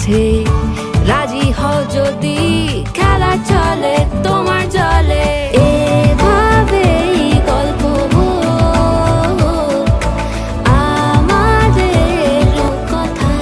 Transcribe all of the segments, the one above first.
কাছে রাজি হও যদি খেলা চলে তোমার জলে এভাবেই গল্প আমাদের কথায়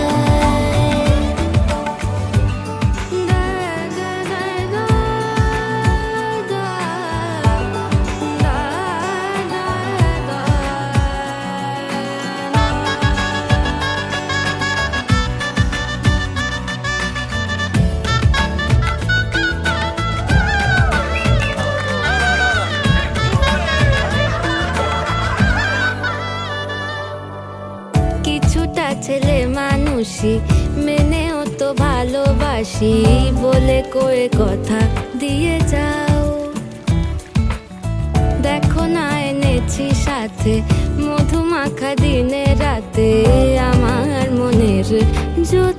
কিছুটা ছেলে মানুষই মেনেও তো ভালোবাসি বলে কয়ে কথা দিয়ে যাও। দেখো না এনেছি সাথে মধুমাখা দিনে রাতে আমার মনের জ্যোতি।